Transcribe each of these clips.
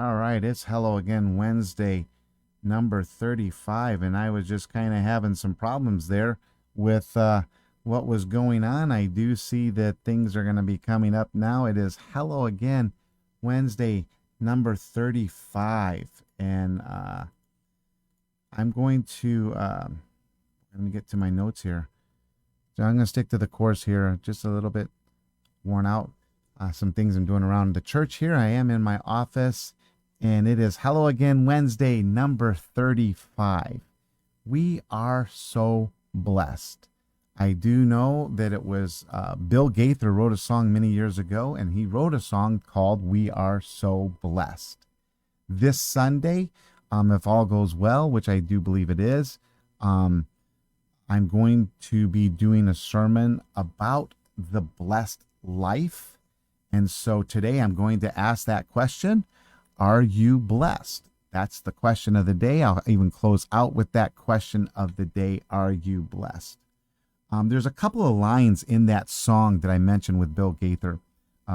All right, it's Hello Again Wednesday, number 35, and I was just kind of having some problems there with what was going on. I do see that things are going to be coming up now. It is Hello Again Wednesday, number 35, and I'm going to let me get to my notes here. So I'm going to stick to the course here, just a little bit worn out. Some things I'm doing around the church here. I am in my office, and it is Hello Again Wednesday, number 35. We are so blessed. I do know that it was Bill Gaither wrote a song many years ago, and he wrote a song called We Are So Blessed. This Sunday, if all goes well, which I do believe it is, I'm going to be doing a sermon about the blessed life. And so today I'm going to ask that question, are you blessed? That's the question of the day. I'll even close out with that question of the day, are you blessed? There's a couple of lines in that song that I mentioned with Bill Gaither,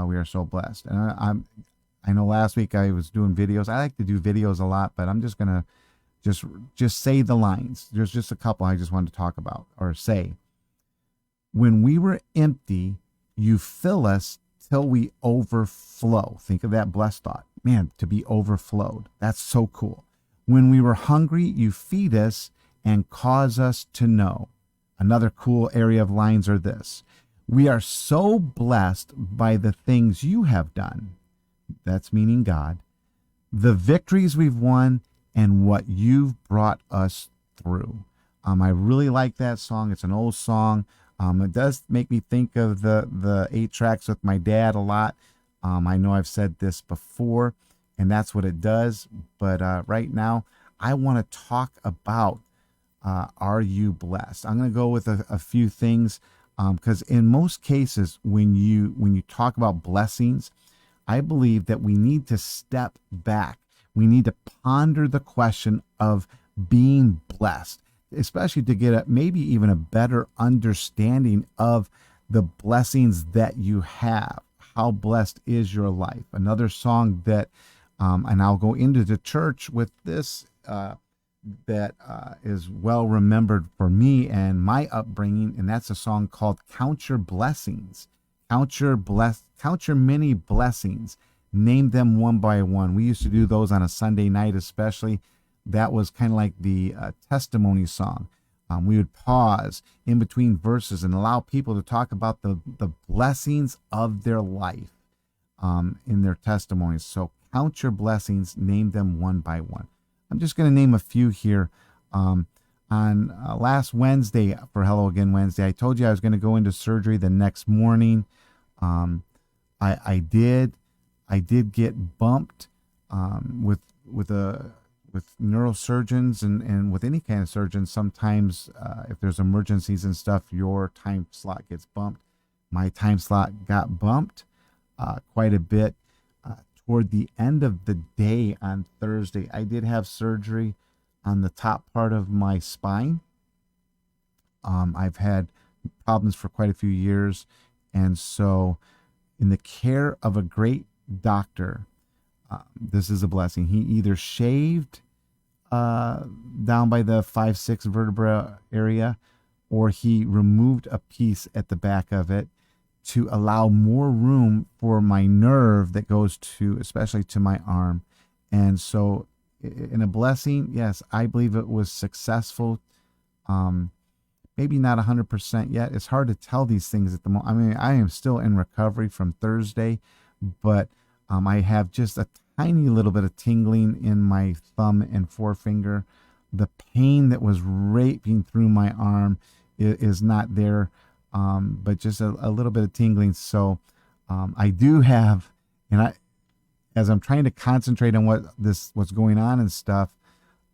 We Are So Blessed. And I know last week I was doing videos. I like to do videos a lot, but I'm just going to just say the lines. There's just a couple I just wanted to talk about or say. When we were empty, you fill us till we overflow. Think of that blessed thought. Man, to be overflowed. That's so cool. When we were hungry, you feed us and cause us to know. Another cool area of lines are this. We are so blessed by the things you have done. That's meaning God. The victories we've won and what you've brought us through. I really like that song. It's an old song. It does make me think of the 8 tracks with my dad a lot. I know I've said this before, and that's what it does. But right now, I want to talk about are you blessed? I'm going to go with a few things because in most cases, when you talk about blessings, I believe that we need to step back. We need to ponder the question of being blessed, especially to get maybe even a better understanding of the blessings that you have. How blessed is your life? Another song that, and I'll go into the church with this, that is well remembered for me and my upbringing, and that's a song called Count Your Blessings. Count your many blessings. Name them one by one. We used to do those on a Sunday night, especially. That was kind of like the testimony song. We would pause in between verses and allow people to talk about the blessings of their life in their testimonies. So count your blessings, name them one by one. I'm just going to name a few here. On last Wednesday for Hello Again Wednesday, I told you I was going to go into surgery the next morning. I did get bumped with neurosurgeons and with any kind of surgeon. Sometimes if there's emergencies and stuff, your time slot gets bumped. My time slot got bumped quite a bit toward the end of the day on Thursday. I did have surgery on the top part of my spine. I've had problems for quite a few years, and so in the care of a great doctor, this is a blessing. He either shaved down by the 5-6 vertebra area, or he removed a piece at the back of it to allow more room for my nerve that goes to, especially to my arm. And so in a blessing, yes, I believe it was successful. Maybe not 100% yet. It's hard to tell these things at the moment. I mean, I am still in recovery from Thursday, but I have just a tiny little bit of tingling in my thumb and forefinger. The pain that was raping through my arm is not there, but just a little bit of tingling. So I do have, as I'm trying to concentrate on what's going on and stuff,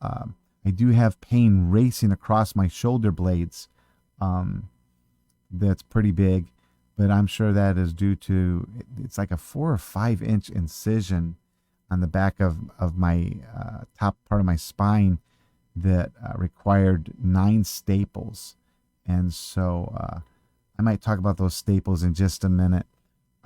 I do have pain racing across my shoulder blades. That's pretty big, but I'm sure that is due to, it's like a 4 or 5 inch incision on the back of my top part of my spine that required 9 staples. And so I might talk about those staples in just a minute.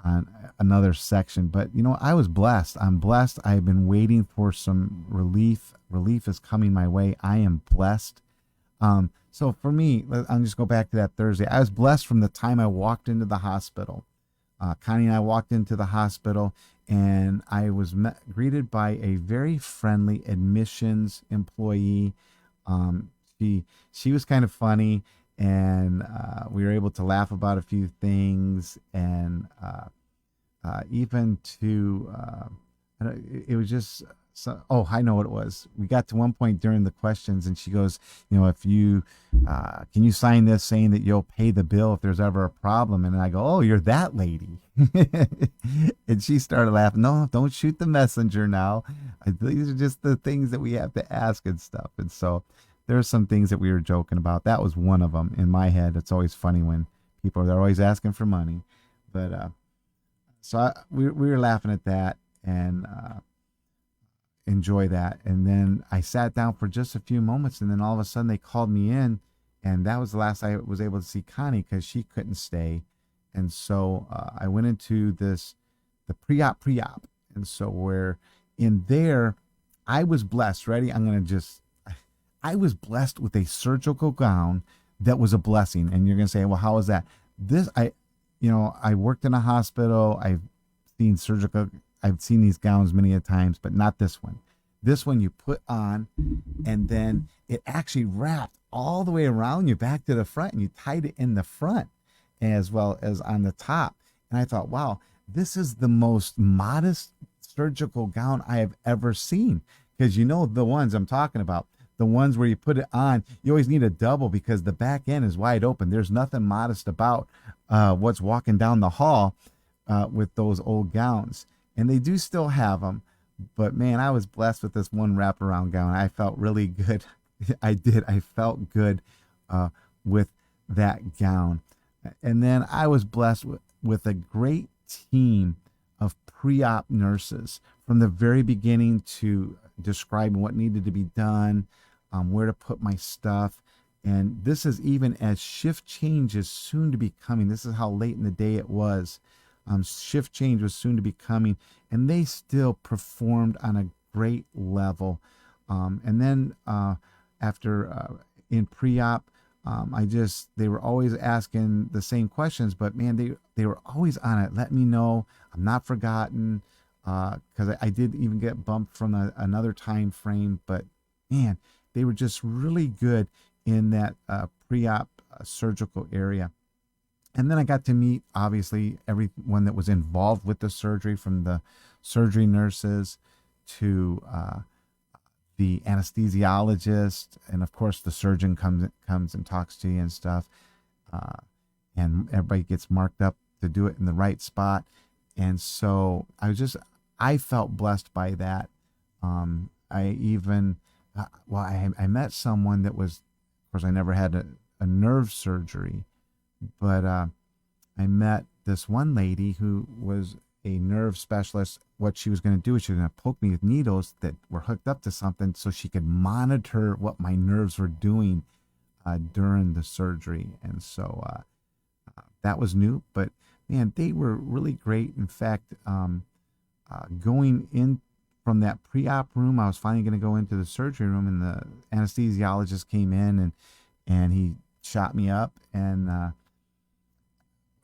on another section. But I was blessed. I'm blessed. I've been waiting for some relief. Relief is coming my way. I am blessed. So for me, I'll just go back to that Thursday. I was blessed from the time I walked into the hospital. Connie and I walked into the hospital, and I was greeted by a very friendly admissions employee. Um, she was kind of funny, and we were able to laugh about a few things, and even to it was just so. Oh, I know what it was. We got to one point during the questions, and she goes, if you can you sign this saying that you'll pay the bill if there's ever a problem? And I go, oh, you're that lady. And she started laughing. No, don't shoot the messenger now. These are just the things that we have to ask and stuff. And so there are some things that we were joking about. That was one of them in my head. It's always funny when they're always asking for money. But we were laughing at that and enjoy that. And then I sat down for just a few moments, and then all of a sudden they called me in, and that was the last I was able to see Connie because she couldn't stay. And so I went into the pre-op, and so we're in there. I was blessed. Ready? I was blessed with a surgical gown that was a blessing. And you're gonna say, well, how is that? I worked in a hospital. Seen surgical, I've seen these gowns many a times, but not this one. This one you put on, and then it actually wrapped all the way around you back to the front, and you tied it in the front as well as on the top. And I thought, wow, this is the most modest surgical gown I have ever seen. Because the ones I'm talking about, the ones where you put it on, you always need a double because the back end is wide open. There's nothing modest about what's walking down the hall with those old gowns. And they do still have them. But man, I was blessed with this one wraparound gown. I felt really good. I did. I felt good with that gown. And then I was blessed with a great team of pre-op nurses from the very beginning to describing what needed to be done, where to put my stuff. And this is even as shift change is soon to be coming. This is how late in the day it was. Shift change was soon to be coming, and they still performed on a great level. And then after in pre-op, they were always asking the same questions, but man, they were always on it. Let me know I'm not forgotten, because I did even get bumped from another time frame. But man, they were just really good in that pre-op surgical area. And then I got to meet, obviously, everyone that was involved with the surgery, from the surgery nurses to the anesthesiologist, and of course the surgeon comes and talks to you and stuff, and everybody gets marked up to do it in the right spot. And so I felt blessed by that. I even I met someone that was, of course, I never had a nerve surgery, but I met this one lady who was a nerve specialist. What she was going to do is she was going to poke me with needles that were hooked up to something so she could monitor what my nerves were doing during the surgery. And so that was new, but man, they were really great. In fact, going in from that pre-op room, I was finally going to go into the surgery room, and the anesthesiologist came in and he shot me up. And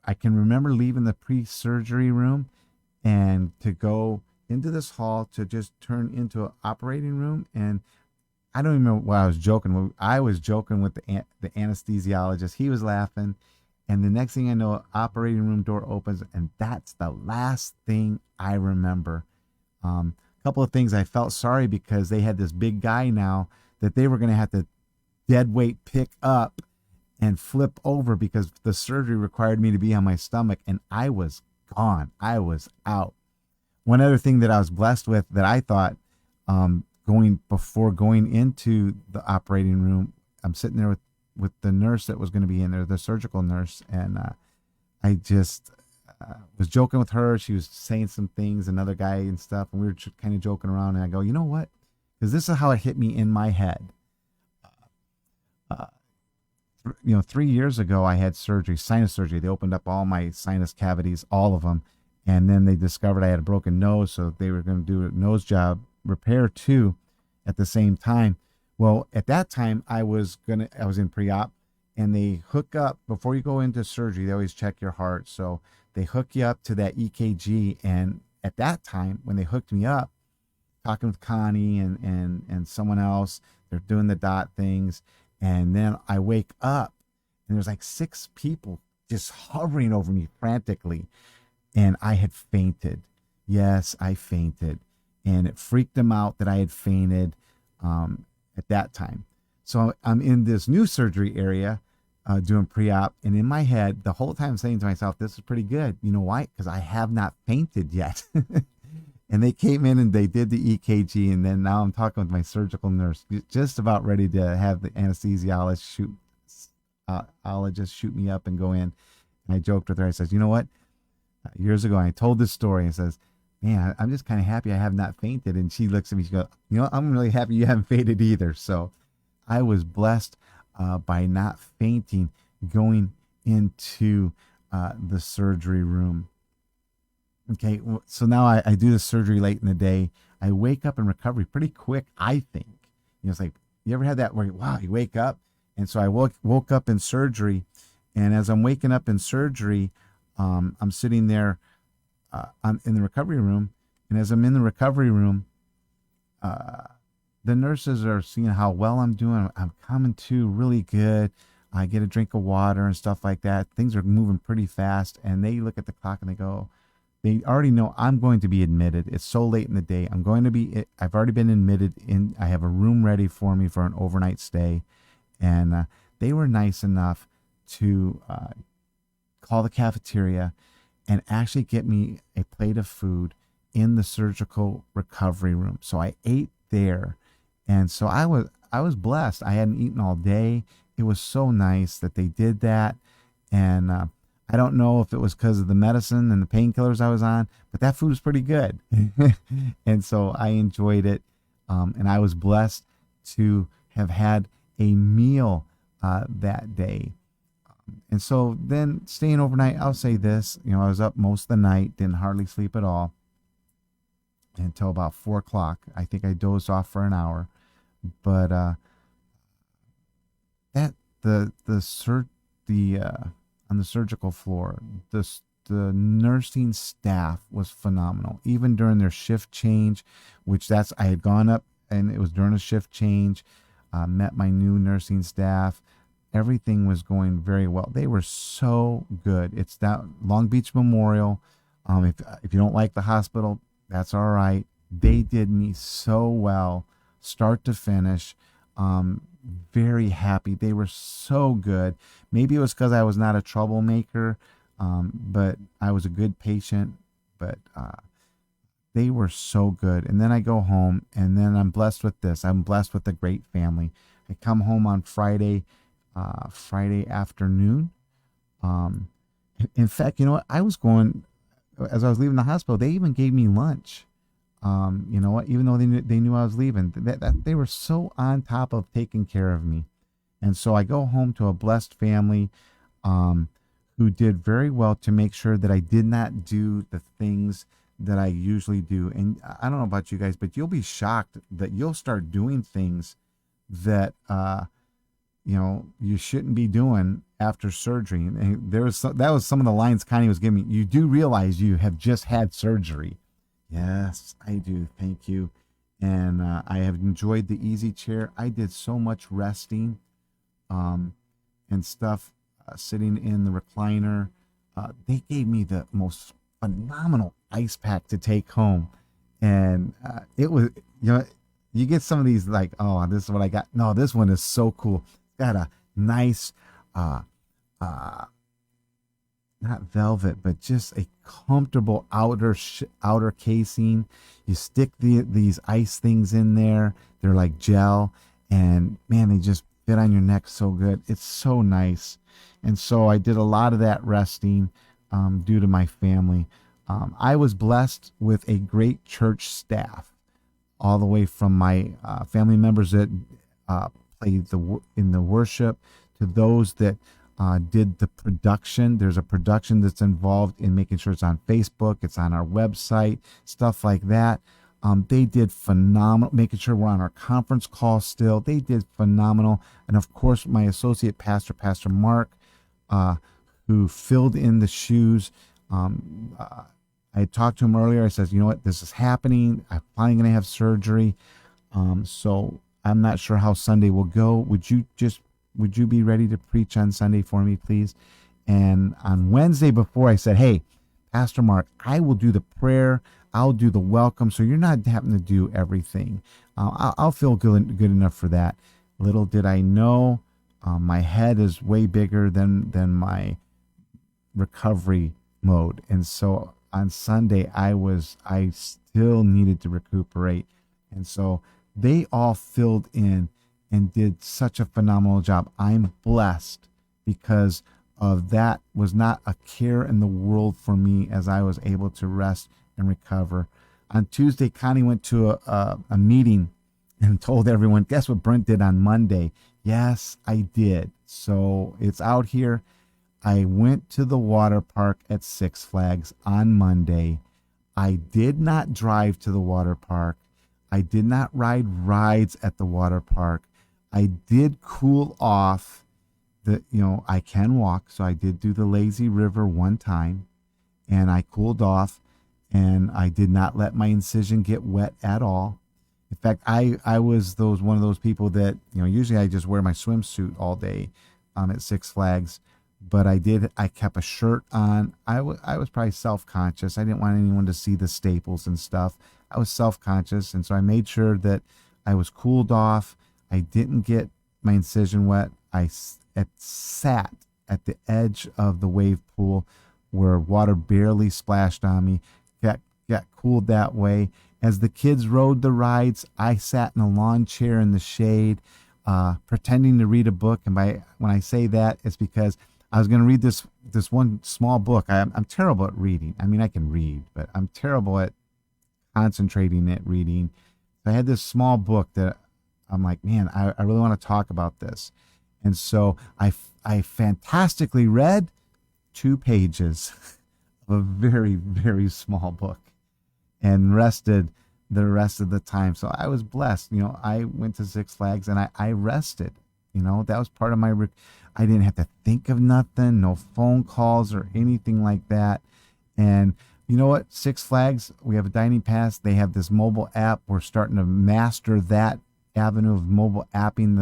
I can remember leaving the pre-surgery room and to go into this hall to just turn into an operating room. And I don't even know what I was joking with. I was joking with the anesthesiologist. He was laughing. And the next thing I know, operating room door opens, and that's the last thing I remember. A couple of things, I felt sorry because they had this big guy now that they were going to have to dead weight pick up and flip over because the surgery required me to be on my stomach, and I was gone. I was out. One other thing that I was blessed with that I thought, going into the operating room, I'm sitting there with the nurse that was going to be in there, the surgical nurse, and I just was joking with her. She was saying some things, another guy and stuff, and we were kind of joking around, and I go, you know what? Because this is how it hit me in my head. 3 years ago, I had surgery, sinus surgery. They opened up all my sinus cavities, all of them. And then they discovered I had a broken nose, so they were going to do a nose job repair too at the same time. Well, at that time, I was in pre-op, and they hook up before you go into surgery. They always check your heart, so they hook you up to that EKG. And at that time, when they hooked me up, talking with Connie and someone else, they're doing the dot things, and then I wake up, and there's like six people just hovering over me frantically, and I had fainted. Yes, I fainted, and it freaked them out that I had fainted at that time. So I'm in this new surgery area doing pre-op, and in my head, the whole time I'm saying to myself, "This is pretty good." You know why? Because I have not fainted yet. And they came in and they did the EKG, and then now I'm talking with my surgical nurse, just about ready to have the anesthesiologist shoot me up and go in. And I joked with her. I said, "You know what? Years ago, I told this story and says, man, I'm just kind of happy I have not fainted." And she looks at me, she goes, "You know, I'm really happy you haven't fainted either." So I was blessed by not fainting going into the surgery room. Okay, so now I do the surgery late in the day. I wake up in recovery pretty quick, I think. It's like, you ever had that where, wow, you wake up? And so I woke up in surgery. And as I'm waking up in surgery, I'm sitting there I'm in the recovery room. And as I'm in the recovery room, the nurses are seeing how well I'm doing. I'm coming to really good. I get a drink of water and stuff like that. Things are moving pretty fast. And they look at the clock and they already know I'm going to be admitted. It's so late in the day. I've already been admitted in. I have a room ready for me for an overnight stay. And they were nice enough to call the cafeteria and actually get me a plate of food in the surgical recovery room. So I ate there. And so I was blessed. I hadn't eaten all day. It was so nice that they did that. And I don't know if it was because of the medicine and the painkillers I was on, but that food was pretty good. And so I enjoyed it. And I was blessed to have had a meal that day. And so then staying overnight, I'll say this, I was up most of the night, didn't hardly sleep at all until about 4 o'clock. I think I dozed off for an hour, but that the on the surgical floor, the nursing staff was phenomenal. Even during their shift change, I had gone up and it was during a shift change, met my new nursing staff. Everything was going very well. They were so good. It's that Long Beach Memorial. If you don't like the hospital, that's all right. They did me so well, start to finish. Very happy. They were so good. Maybe it was because I was not a troublemaker, but I was a good patient. But they were so good. And then I go home, and then I'm blessed with this. I'm blessed with a great family. I come home on Friday afternoon. In fact, you know what? As I was leaving the hospital, they even gave me lunch. You know what? Even though they knew I was leaving, that they were so on top of taking care of me. And so I go home to a blessed family, who did very well to make sure that I did not do the things that I usually do. And I don't know about you guys, but you'll be shocked that you'll start doing things that, you shouldn't be doing after surgery. And that was some of the lines Connie was giving me. You do realize you have just had surgery. Yes, I do. Thank you. And I have enjoyed the easy chair. I did so much resting and stuff, sitting in the recliner. They gave me the most phenomenal ice pack to take home. And it was, you get some of these like, oh, this is what I got. No, this one is so cool. It's got a nice, not velvet, but just a comfortable outer casing. You stick these ice things in there. They're like gel, and man, they just fit on your neck so good. It's so nice. And so I did a lot of that resting due to my family. I was blessed with a great church staff, all the way from my family members that played in the worship, to those that did the production. There's a production that's involved in making sure it's on Facebook, it's on our website, stuff like that. They did phenomenal, making sure we're on our conference call still. They did phenomenal. And of course, my associate pastor, Pastor Mark, uh, who filled in the shoes. I had talked to him earlier. I said, you know what, this is happening. I'm finally going to have surgery. So I'm not sure how Sunday will go. Would you be ready to preach on Sunday for me, please? And on Wednesday before, I said, hey, Pastor Mark, I will do the prayer. I'll do the welcome. So you're not having to do everything. I'll feel good enough for that. Little did I know, my head is way bigger than my recovery mode. And so on Sunday, I still needed to recuperate. And so they all filled in and did such a phenomenal job. I'm blessed because of that was not a care in the world for me as I was able to rest and recover. On Tuesday, Connie went to a meeting and told everyone, guess what Brent did on Monday? Yes, I did. So it's out here. I went to the water park at Six Flags on Monday. I did not drive to the water park. I did not ride rides at the water park. I did cool off. I can walk, so I did do the lazy river one time, and I cooled off, and I did not let my incision get wet at all. In fact, I was one of those people that, usually I just wear my swimsuit all day at Six Flags, but I kept a shirt on. I was probably self-conscious. I didn't want anyone to see the staples and stuff. I was self-conscious, and so I made sure that I was cooled off. I didn't get my incision wet. Sat at the edge of the wave pool where water barely splashed on me, got cooled that way. As the kids rode the rides, I sat in a lawn chair in the shade, pretending to read a book. And when I say that, it's because I was going to read this one small book. I'm terrible at reading. I mean, I can read, but I'm terrible at concentrating at reading. So I had this small book that I'm like, man, I really want to talk about this. And so I fantastically read 2 pages of a very, very small book and rested the rest of the time. So I was blessed. I went to Six Flags and I rested. That was part of I didn't have to think of nothing, no phone calls or anything like that. And you know what? Six Flags, we have a dining pass. They have this mobile app. We're starting to master that avenue of mobile apping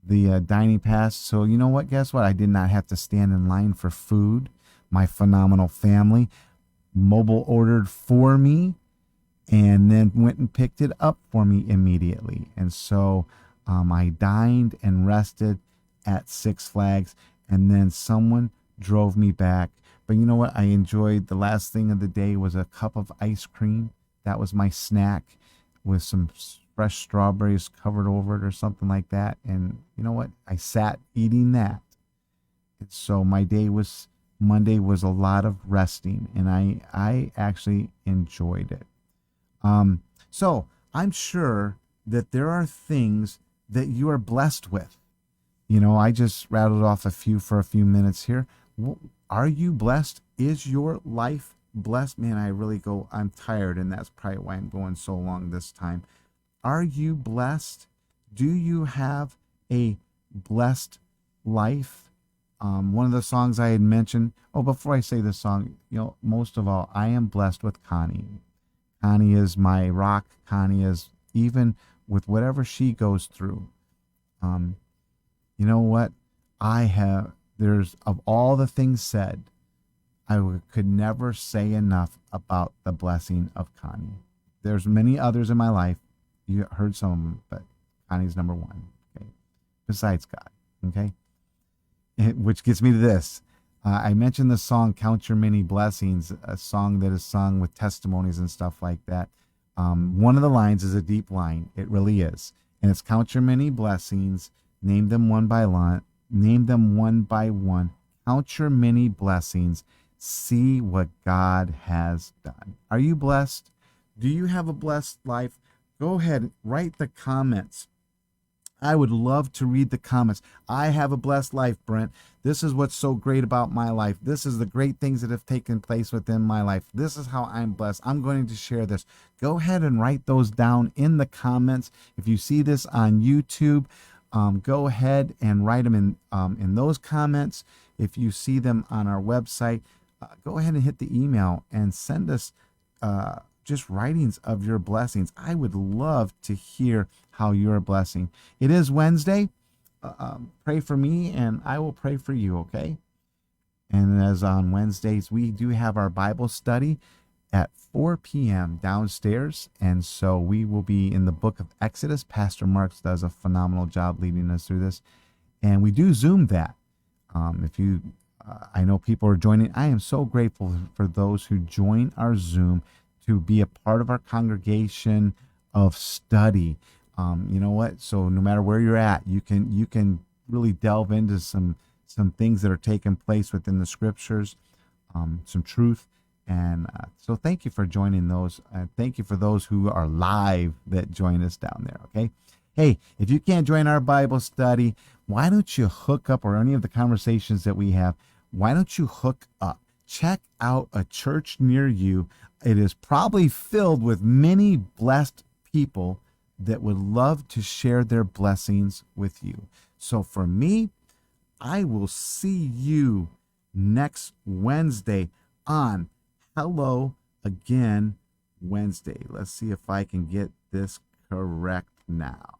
the dining pass. So you know what? Guess what? I did not have to stand in line for food. My phenomenal family mobile ordered for me and then went and picked it up for me immediately. And so I dined and rested at Six Flags, and then someone drove me back. But you know what? I enjoyed the last thing of the day was a cup of ice cream. That was my snack with some fresh strawberries covered over it or something like that. And you know what? I sat eating that. And so Monday was a lot of resting, and I actually enjoyed it. So I'm sure that there are things that you are blessed with. I just rattled off a few for a few minutes here. Are you blessed? Is your life blessed? Man, I'm tired, and that's probably why I'm going so long this time. Are you blessed? Do you have a blessed life? One of the songs I had mentioned. Oh, before I say the song, most of all, I am blessed with Connie. Connie is my rock. Connie is, even with whatever she goes through. You know what? There's, of all the things said, could never say enough about the blessing of Connie. There's many others in my life. You heard some of them, but Connie's number one. Okay, besides God. Okay, which gets me to this. I mentioned the song "Count Your Many Blessings," a song that is sung with testimonies and stuff like that. One of the lines is a deep line. It really is, and it's "Count your many blessings, name them one by one, name them one by one. Count your many blessings, see what God has done." Are you blessed? Do you have a blessed life? Go ahead, write the comments I would love to read the comments. I have a blessed life, Brent. This is what's so great about my life. This is the great things that have taken place within my life. This is how I'm blessed. I'm going to share this. Go ahead and write those down in the comments. If you see this on YouTube, go ahead and write them in those comments. If you see them on our website, go ahead and hit the email and send us just writings of your blessings. I would love to hear how you're a blessing. It is Wednesday. Pray for me and I will pray for you, okay? And as on Wednesdays, we do have our Bible study at 4 p.m. downstairs. And so we will be in the book of Exodus. Pastor Marks does a phenomenal job leading us through this. And we do Zoom that. If you, I know people are joining. I am so grateful for those who join our Zoom to be a part of our congregation of study. You know what? So no matter where you're at, you can really delve into some things that are taking place within the scriptures, some truth. And so thank you for joining those. Thank you for those who are live that join us down there. Okay. Hey, if you can't join our Bible study, why don't you hook up, or any of the conversations that we have, why don't you hook up? Check out a church near you. It is probably filled with many blessed people that would love to share their blessings with you. So for me, I will see you next Wednesday on Hello Again Wednesday. Let's see if I can get this correct now.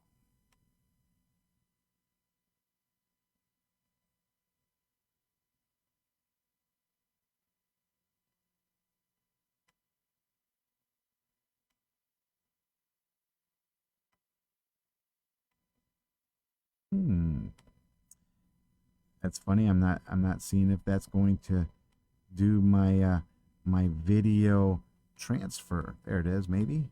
That's funny. I'm not seeing if that's going to do my video transfer. There it is, maybe.